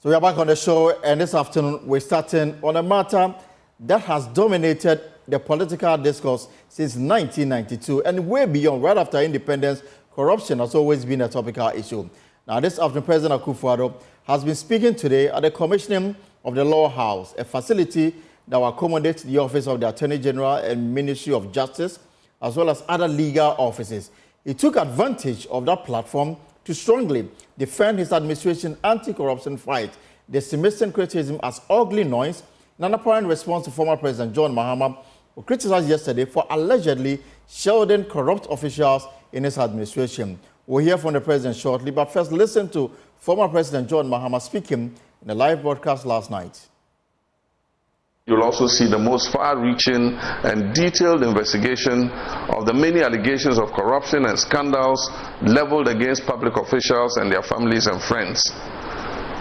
So we are back on the show, and this afternoon we're starting on a matter that has dominated the political discourse since 1992 and way beyond. Right after independence, corruption has always been a topical issue. Now, this afternoon, President Akufo-Addo has been speaking today at the commissioning of the Law House, a facility that will accommodate the Office of the Attorney General and Ministry of Justice, as well as other legal offices. He took advantage of that platform to strongly defend his administration's anti-corruption fight, dismissing criticism as ugly noise, in an apparent response to former President John Mahama, who criticized yesterday for allegedly shielding corrupt officials in his administration. We'll hear from the president shortly, but first listen to former President John Mahama speaking in a live broadcast last night. You'll also see the most far-reaching and detailed investigation of the many allegations of corruption and scandals leveled against public officials and their families and friends.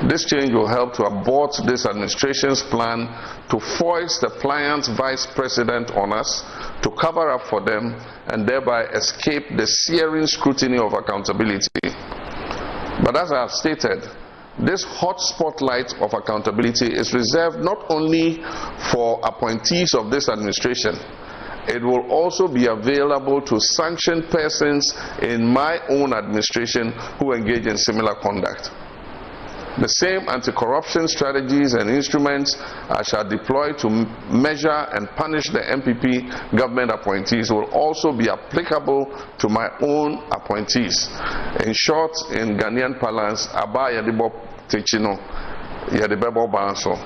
This change will help to abort this administration's plan to foist the pliant vice president on us, to cover up for them, and thereby escape the searing scrutiny of accountability. But as I have stated, this hot spotlight of accountability is reserved not only for appointees of this administration, it will also be available to sanctioned persons in my own administration who engage in similar conduct. The same anti-corruption strategies and instruments I shall deploy to measure and punish the MPP government appointees will also be applicable to my own appointees. In short, in Ghanaian parlance, Aba Yadebo Techino, Yadebebo Banso.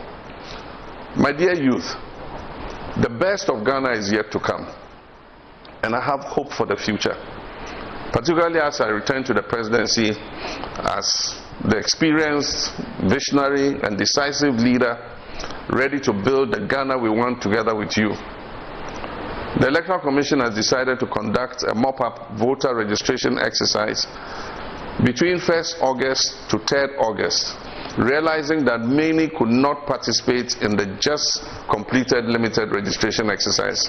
My dear youth, the best of Ghana is yet to come, and I have hope for the future, particularly as I return to the presidency as the experienced, visionary, and decisive leader ready to build the Ghana we want together with you. The Electoral Commission has decided to conduct a mop-up voter registration exercise between 1st August to 3rd August, realizing that many could not participate in the just completed limited registration exercise.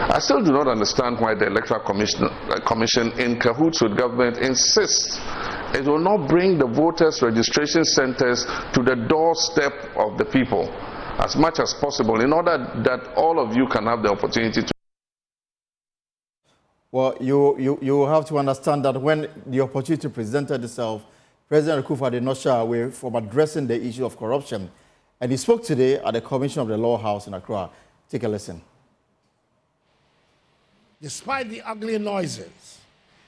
I still do not understand why the Electoral Commission in cahoots with government insists it will not bring the voters' registration centers to the doorstep of the people as much as possible in order that all of you can have the opportunity to. Well, you have to understand that when the opportunity presented itself, President Akufo did not shy away from addressing the issue of corruption. And he spoke today at the commission of the Law House in Accra. Take a listen. Despite the ugly noises,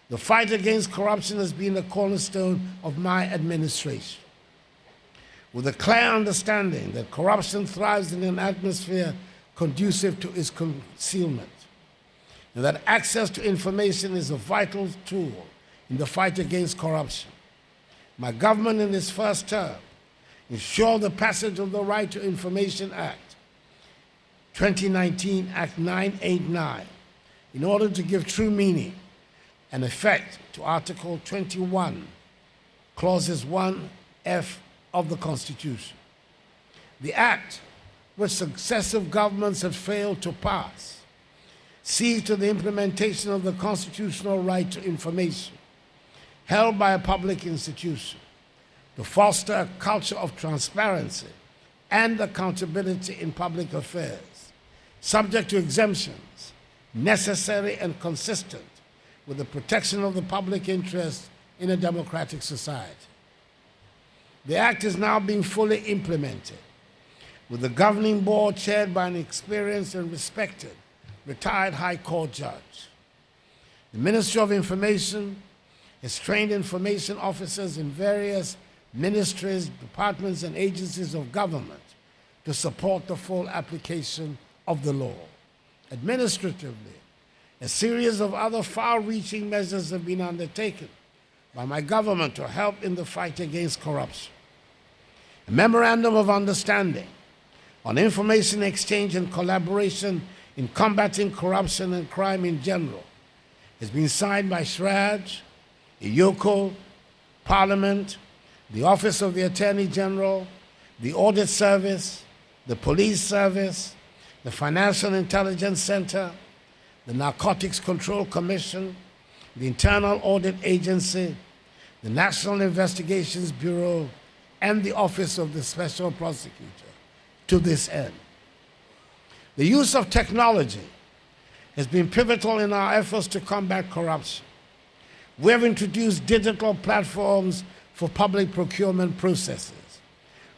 the fight against corruption has been the cornerstone of my administration. With a clear understanding that corruption thrives in an atmosphere conducive to its concealment, and that access to information is a vital tool in the fight against corruption, my government in its first term ensured the passage of the Right to Information Act, 2019 Act 989, in order to give true meaning and effect to Article 21, Clauses 1F of the Constitution. The Act, which successive governments have failed to pass, sees to the implementation of the constitutional right to information held by a public institution to foster a culture of transparency and accountability in public affairs, subject to exemptions, necessary and consistent with the protection of the public interest in a democratic society. The Act is now being fully implemented, with the governing board chaired by an experienced and respected retired High Court judge. The Ministry of Information has trained information officers in various ministries, departments, and agencies of government to support the full application of the law. Administratively, a series of other far-reaching measures have been undertaken by my government to help in the fight against corruption. A memorandum of understanding on information exchange and collaboration in combating corruption and crime in general has been signed by SRAJ, IOCO, Parliament, the Office of the Attorney General, the Audit Service, the Police Service, the Financial Intelligence Center, the Narcotics Control Commission, the Internal Audit Agency, the National Investigations Bureau, and the Office of the Special Prosecutor to this end. The use of technology has been pivotal in our efforts to combat corruption. We have introduced digital platforms for public procurement processes,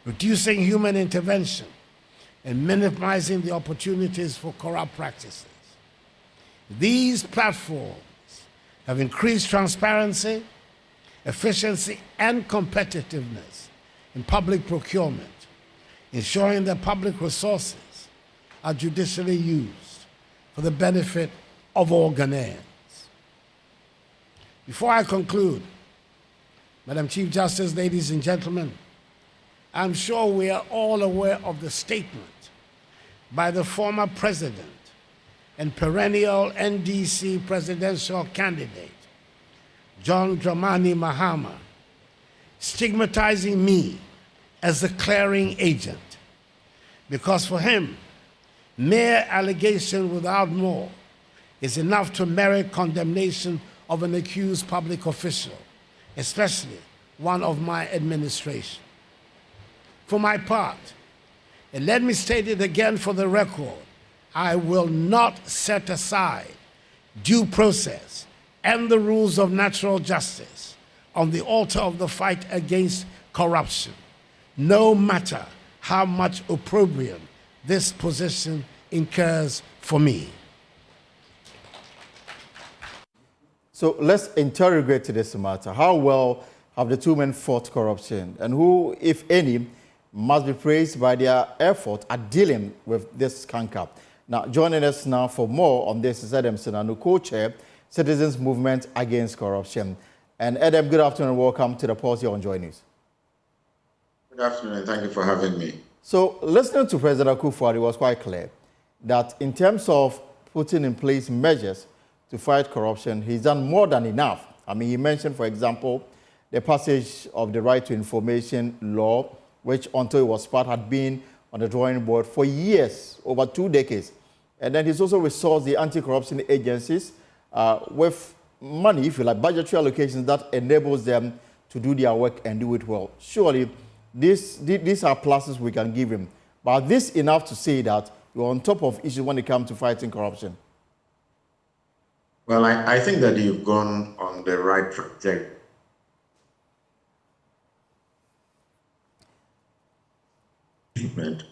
reducing human intervention and minimizing the opportunities for corrupt practices. These platforms have increased transparency, efficiency, and competitiveness in public procurement, ensuring that public resources are judicially used for the benefit of all Ghanaians. Before I conclude, Madam Chief Justice, ladies and gentlemen, I'm sure we are all aware of the statement by the former president and perennial NDC presidential candidate, John Dramani Mahama, stigmatizing me as a clearing agent, because for him, mere allegation without more is enough to merit condemnation of an accused public official, especially one of my administration. For my part, and let me state it again for the record, I will not set aside due process and the rules of natural justice on the altar of the fight against corruption, no matter how much opprobrium this position incurs for me. So let's interrogate this matter. How well have the two men fought corruption, and who, if any, must be praised by their effort at dealing with this canker? Now, joining us now for more on this is Edem Senanu, co-chair, Citizens Movement Against Corruption. And Edem, good afternoon and welcome to the Pulse on Joy News. Good afternoon, thank you for having me. So, listening to President Akufo-Addo, it was quite clear that in terms of putting in place measures to fight corruption, he's done more than enough. I mean, he mentioned, for example, the passage of the Right to Information law, which until it was passed had been on the drawing board for years, over 2 decades. And then he's also resourced the anti-corruption agencies with money, if you like, budgetary allocations that enables them to do their work and do it well. Surely, these are pluses we can give him. But this enough to say that you're on top of issues when it comes to fighting corruption? Well, I think that you've gone on the right trajectory.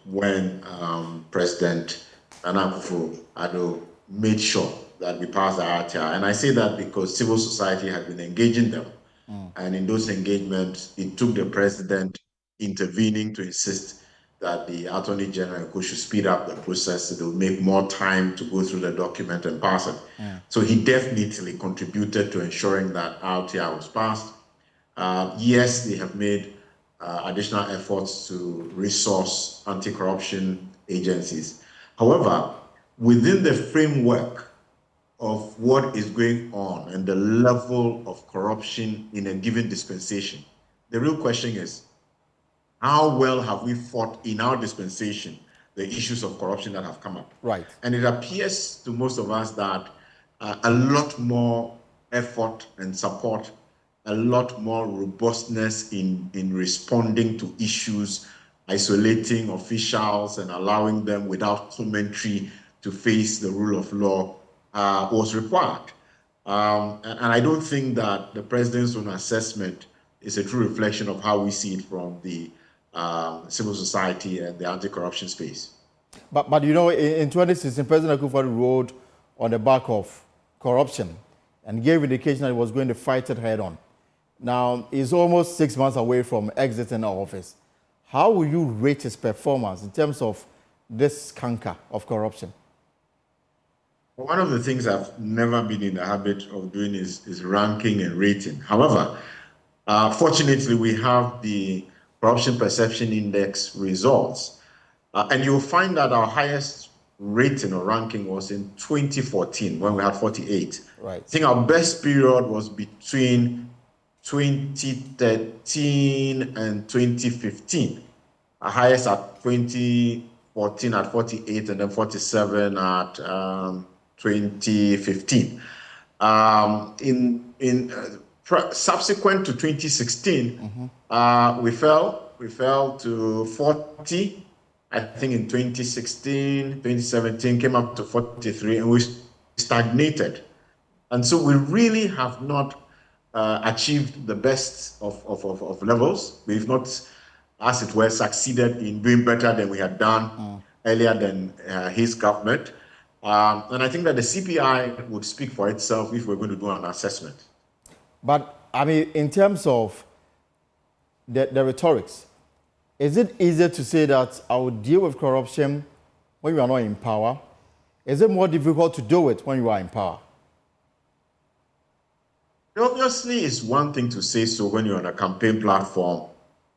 When President Akufo-Addo made sure that we passed the RTR. And I say that because civil society had been engaging them. And in those engagements, it took the president intervening to insist that the Attorney General should speed up the process so they would make more time to go through the document and pass it. So he definitely contributed to ensuring that RTR was passed. Yes, they have made additional efforts to resource anti-corruption agencies. However, within the framework of what is going on and the level of corruption in a given dispensation, the real question is, how well have we fought in our dispensation the issues of corruption that have come up? Right. And it appears to most of us that a lot more effort and support, a lot more robustness in responding to issues, isolating officials and allowing them without commentary to face the rule of law was required. And I don't think that the president's own assessment is a true reflection of how we see it from the civil society and the anti-corruption space. But you know, in 2016, President Akufo-Addo rode on the back of corruption and gave indication that he was going to fight it head on. Now, he's almost 6 months away from exiting office. How will you rate his performance in terms of this canker of corruption? Well, one of the things I've never been in the habit of doing is ranking and rating. However, fortunately, we have the Corruption Perception Index results. And you'll find that our highest rating or ranking was in 2014 when we had 48. Right. I think our best period was between 2013 and 2015. Our highest at 2014 at 48 and then 47 at 2015. subsequent to 2016, we fell to 40. I think in 2016, 2017 came up to 43, and we stagnated. And so we really have not achieved the best of levels. We've not, as it were, succeeded in doing better than we had done earlier than his government. And I think that the CPI would speak for itself if we're going to do an assessment. But, I mean, in terms of the rhetorics, is it easier to say that I will deal with corruption when you are not in power? Is it more difficult to do it when you are in power? Obviously, it's one thing to say so when you're on a campaign platform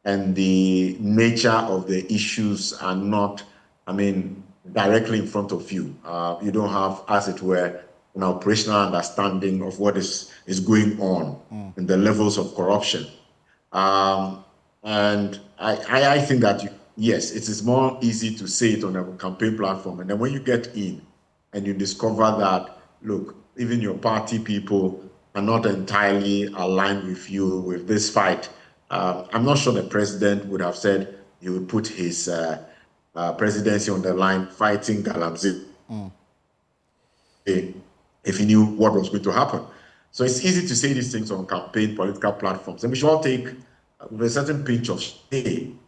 and the nature of the issues are not, I mean, directly in front of you. You don't have, as it were, an operational understanding of what is going on in the levels of corruption. And I think that, yes, it is more easy to say it on a campaign platform. And then when you get in and you discover that, look, even your party people are not entirely aligned with you with this fight, I'm not sure the president would have said he would put his presidency on the line fighting Galamsey if he knew what was going to happen. So it's easy to say these things on campaign political platforms. And we should all take with a certain pinch of shame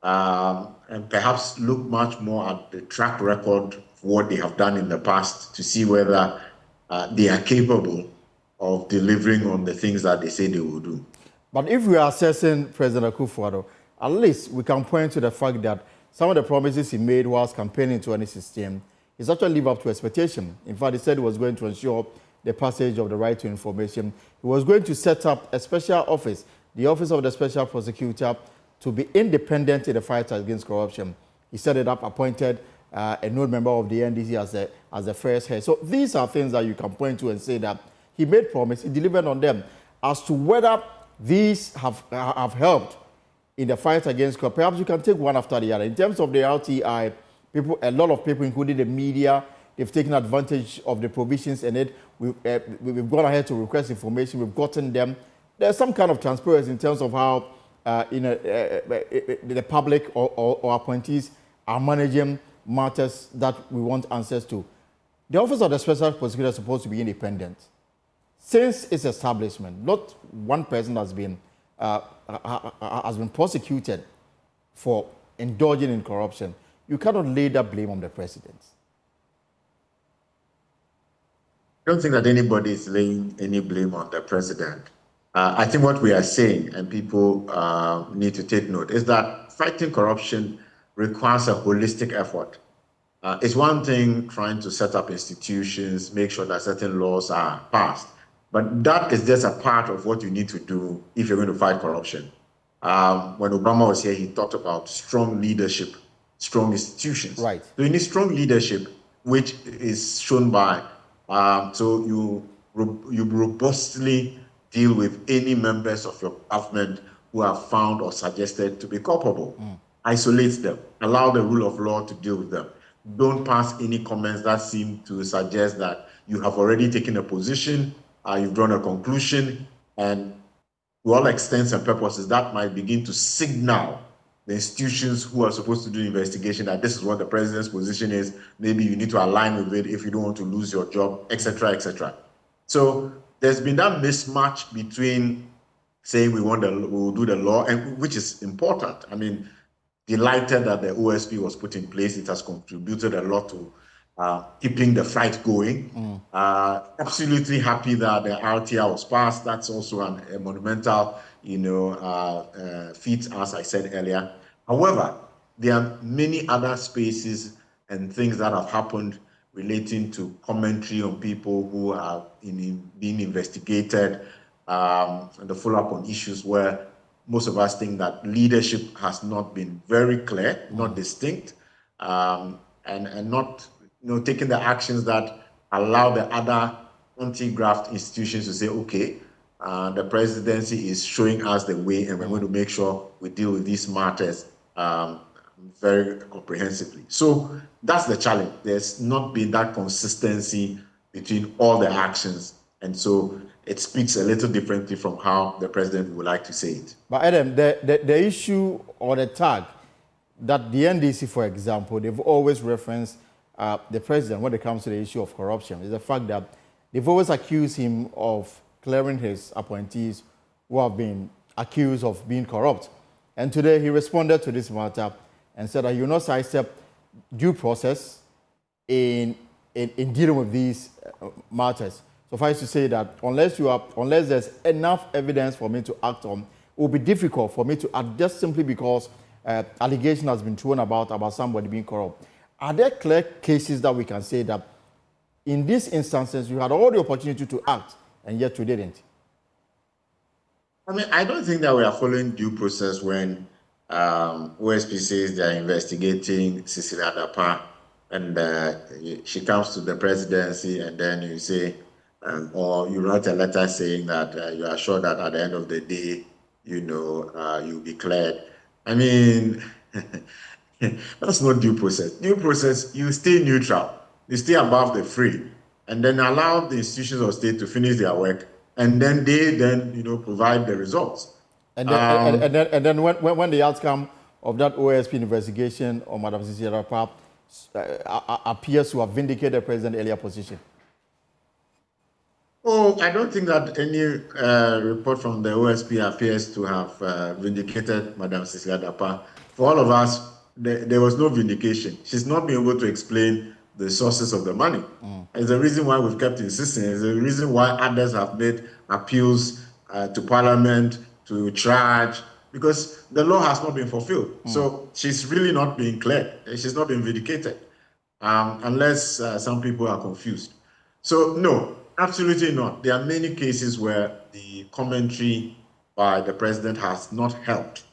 and perhaps look much more at the track record of what they have done in the past to see whether they are capable of delivering on the things that they say they will do. But if we are assessing President Akufo-Addo, at least we can point to the fact that some of the promises he made whilst campaigning in 2016 is actually live up to expectation. In fact, he said he was going to ensure the passage of the right to information. He was going to set up a special office, the Office of the Special Prosecutor, to be independent in the fight against corruption. He set it up, appointed a new member of the NDC as the first head. So these are things that you can point to and say that he made promise, he delivered on them. As to whether these have helped in the fight against corruption, perhaps you can take one after the other. In terms of the RTI, a lot of people, including the media, they've taken advantage of the provisions in it. We've gone ahead to request information. We've gotten them. There's some kind of transparency in terms of how the public or appointees are managing matters that we want answers to. The Office of the Special Prosecutor is supposed to be independent. Since its establishment, not one person has been prosecuted for indulging in corruption. You cannot lay that blame on the president. I don't think that anybody is laying any blame on the president. I think what we are saying, and people need to take note, is that fighting corruption requires a holistic effort. It's one thing trying to set up institutions, make sure that certain laws are passed, but that is just a part of what you need to do if you're going to fight corruption. When Obama was here, he talked about strong leadership, strong institutions. Right. So you need strong leadership, which is shown by, so you robustly deal with any members of your government who are found or suggested to be culpable. Isolate them, allow the rule of law to deal with them. Don't pass any comments that seem to suggest that you have already taken a position, you've drawn a conclusion, and to all extents and purposes, that might begin to signal the institutions who are supposed to do investigation that this is what the president's position is. Maybe you need to align with it if you don't want to lose your job, etc., etc. So there's been that mismatch between saying we'll do the law, and which is important. I mean, delighted that the OSP was put in place. It has contributed a lot to keeping the fight going. Absolutely happy that the RTR was passed. That's also a monumental, feat, as I said earlier. However, there are many other spaces and things that have happened relating to commentary on people who are being investigated, and the follow-up on issues where most of us think that leadership has not been very clear, not distinct, and not taking the actions that allow the other anti-graft institutions to say, okay, the presidency is showing us the way, and we're going to make sure we deal with these matters very comprehensively. So that's the challenge. There's not been that consistency between all the actions. And so it speaks a little differently from how the president would like to say it. But Adam, the issue or the tag that the NDC, for example, they've always referenced the president when it comes to the issue of corruption is the fact that they've always accused him of clearing his appointees who have been accused of being corrupt. And today he responded to this matter and said that he will not sidestep due process in dealing with these matters. Suffice to say that unless there's enough evidence for me to act on, it will be difficult for me to act just simply because allegation has been thrown about somebody being corrupt. Are there clear cases that we can say that in these instances you had all the opportunity to act and yet you didn't? I mean, I don't think that we are following due process when OSP says they are investigating Cecilia Dapa and she comes to the presidency and then you say, or you write a letter saying that you are sure that at the end of the day, you'll be cleared. I mean, that's not due process. Due process, you stay neutral. You stay above the fray and then allow the institutions of state to finish their work. And then they provide the results. And then when the outcome of that OSP investigation on Madam Cecilia Dapa appears to have vindicated the president's earlier position? Oh, I don't think that any report from the OSP appears to have vindicated Madam Cecilia Dapa. For all of us, there was no vindication. She's not been able to explain the sources of the money. It's the reason why we've kept insisting. It's the reason why others have made appeals to Parliament to charge, because the law has not been fulfilled. So she's really not being cleared. She's not been vindicated, unless some people are confused. So no, absolutely not. There are many cases where the commentary by the president has not helped.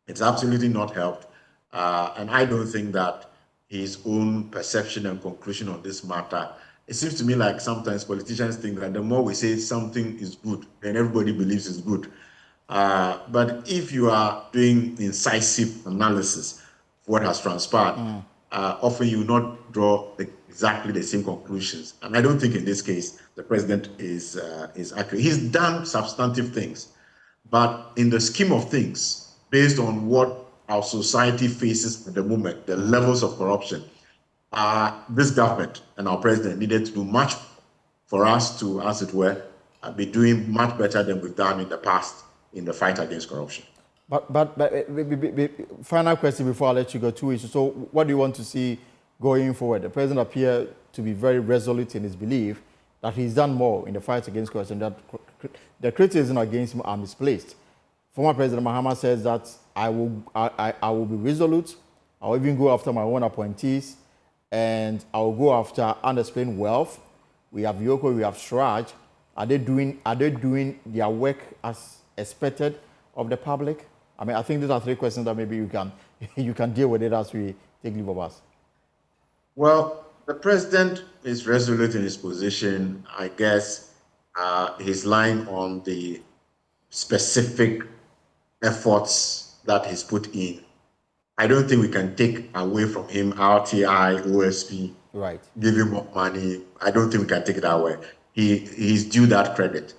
It's absolutely not helped. And I don't think that his own perception and conclusion on this matter, it seems to me like sometimes politicians think that the more we say something is good, then everybody believes it's good. But if you are doing incisive analysis of what has transpired, often you will not draw exactly the same conclusions. And I don't think in this case, the president is accurate. He's done substantive things, but in the scheme of things, based on what our society faces at the moment, the levels of corruption, this government and our president needed to do much for us to, as it were, be doing much better than we've done in the past in the fight against corruption. But final question before I let you go, two issues. So what do you want to see going forward? The president appeared to be very resolute in his belief that he's done more in the fight against corruption, that the criticism against him are misplaced. Former President Mahama says that I will be resolute. I will even go after my own appointees, and I will go after unexplained wealth. We have Yoko, we have Shraj. Are they doing their work as expected of the public? I mean, I think these are three questions that maybe you can deal with it as we take leave of us. Well, the president is resolute in his position. I guess he's lying on the specific efforts that he's put in. I don't think we can take away from him RTI, OSP, right, give him more money. I don't think we can take it away. He's due that credit.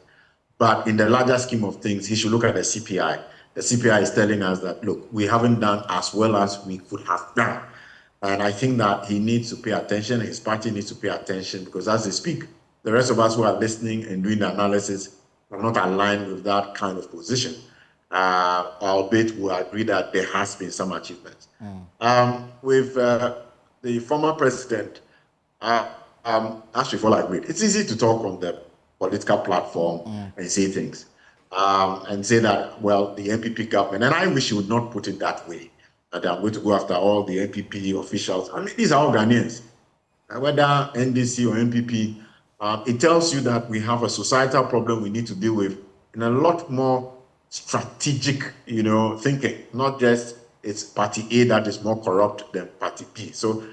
But in the larger scheme of things, he should look at the CPI. The CPI is telling us that, look, we haven't done as well as we could have done. And I think that he needs to pay attention, his party needs to pay attention, because as they speak, the rest of us who are listening and doing the analysis are not aligned with that kind of position. Albeit we agree that there has been some achievements. With the former president, as we've all agreed, it's easy to talk on the political platform and say things. And say that, well, the NPP government, and I wish he would not put it that way, that I'm going to go after all the NPP officials. I mean, these are all Ghanaians. Whether NDC or NPP, it tells you that we have a societal problem we need to deal with in a lot more strategic, thinking, not just it's party A that is more corrupt than party B. So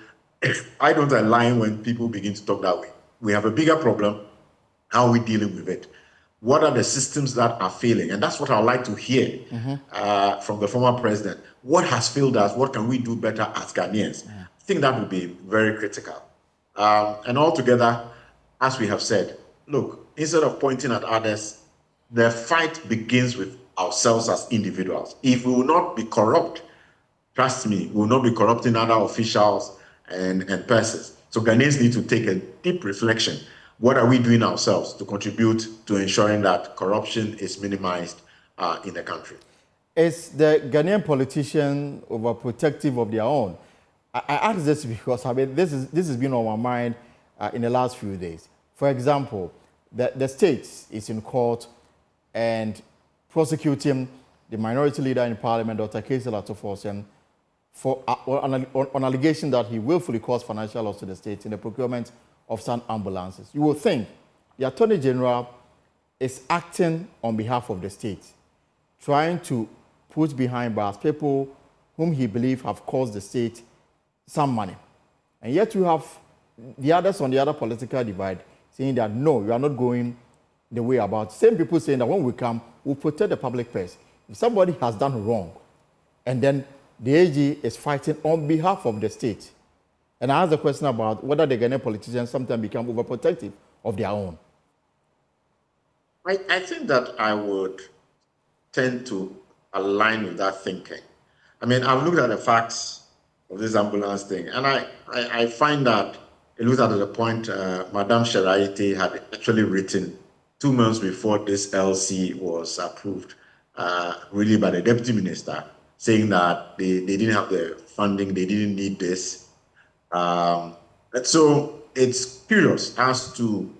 I don't align when people begin to talk that way. We have a bigger problem. How are we dealing with it? What are the systems that are failing? And that's what I'd like to hear from the former president. What has failed us? What can we do better as Ghanaians? I think that would be very critical. And altogether, as we have said, look, instead of pointing at others, the fight begins with ourselves as individuals. If we will not be corrupt, trust me, we will not be corrupting other officials and persons. So Ghanaians need to take a deep reflection. What are we doing ourselves to contribute to ensuring that corruption is minimized in the country? Is the Ghanaian politician overprotective of their own? I ask this because, I mean, this has been on my mind in the last few days. For example, the state is in court and prosecuting the minority leader in parliament, Dr. Akufo-Addo, for on allegation that he willfully caused financial loss to the state in the procurement of some ambulances. You will think the Attorney General is acting on behalf of the state, trying to put behind bars people whom he believes have caused the state some money. And yet you have the others on the other political divide saying that, no, you are not going the way about. Same people saying that when we come, we'll protect the public purse. If somebody has done wrong, and then the AG is fighting on behalf of the state. And I asked the question about whether the Ghanaian politicians sometimes become overprotective of their own. I think that I would tend to align with that thinking. I mean, I've looked at the facts of this ambulance thing, and I find that it looks at the point Madame Sheraite had actually written 2 months before this LC was approved, really by the deputy minister, saying that they didn't have the funding, they didn't need this. And so it's curious as to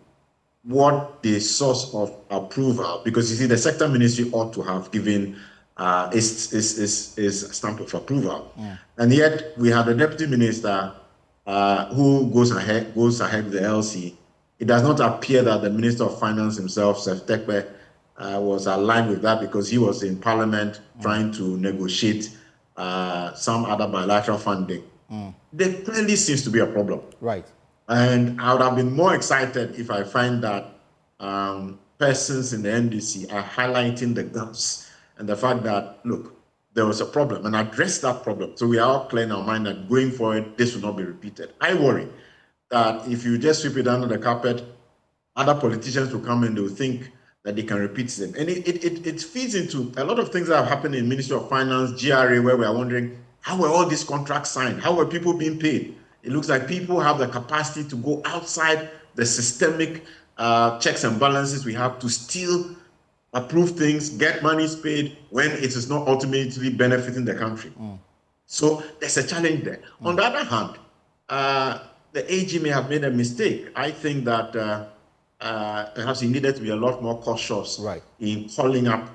what the source of approval, because you see, the sector ministry ought to have given is stamp of approval. Yeah. And yet we have the deputy minister who goes ahead with the LC. It does not appear that the Minister of Finance himself, Sef Tekpe, was aligned with that, because he was in Parliament trying to negotiate some other bilateral funding. There clearly seems to be a problem. Right. And I would have been more excited if I find that persons in the NDC are highlighting the gaps and the fact that, look, there was a problem, and address that problem. So we are all clear in our mind that going forward, this will not be repeated. I worry that if you just sweep it under the carpet, other politicians will come and they will think that they can repeat them. And it feeds into a lot of things that have happened in Ministry of Finance, GRA, where we are wondering, how were all these contracts signed? How were people being paid? It looks like people have the capacity to go outside the systemic checks and balances we have to still approve things, get monies paid when it is not ultimately benefiting the country. So there's a challenge there. On the other hand, the AG may have made a mistake. I think that perhaps he needed to be a lot more cautious in calling up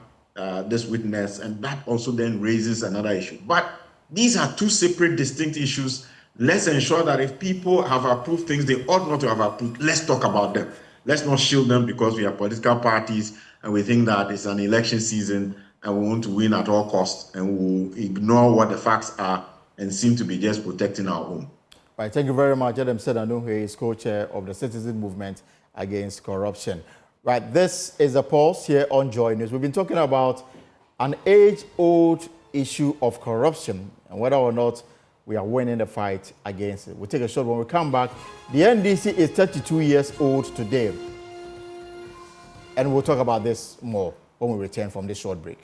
this witness, and that also then raises another issue. But these are two separate, distinct issues. Let's ensure that if people have approved things they ought not to have approved, let's talk about them. Let's not shield them because we are political parties and we think that it's an election season and we want to win at all costs, and we'll ignore what the facts are and seem to be just protecting our own. Right, thank you very much. Adam Sedano, who is co-chair of the Citizen Movement Against Corruption. Right, this is a pulse here on Joy News. We've been talking about an age-old issue of corruption and whether or not we are winning the fight against it. We'll take a short when we come back. The NDC is 32 years old today. And we'll talk about this more when we return from this short break.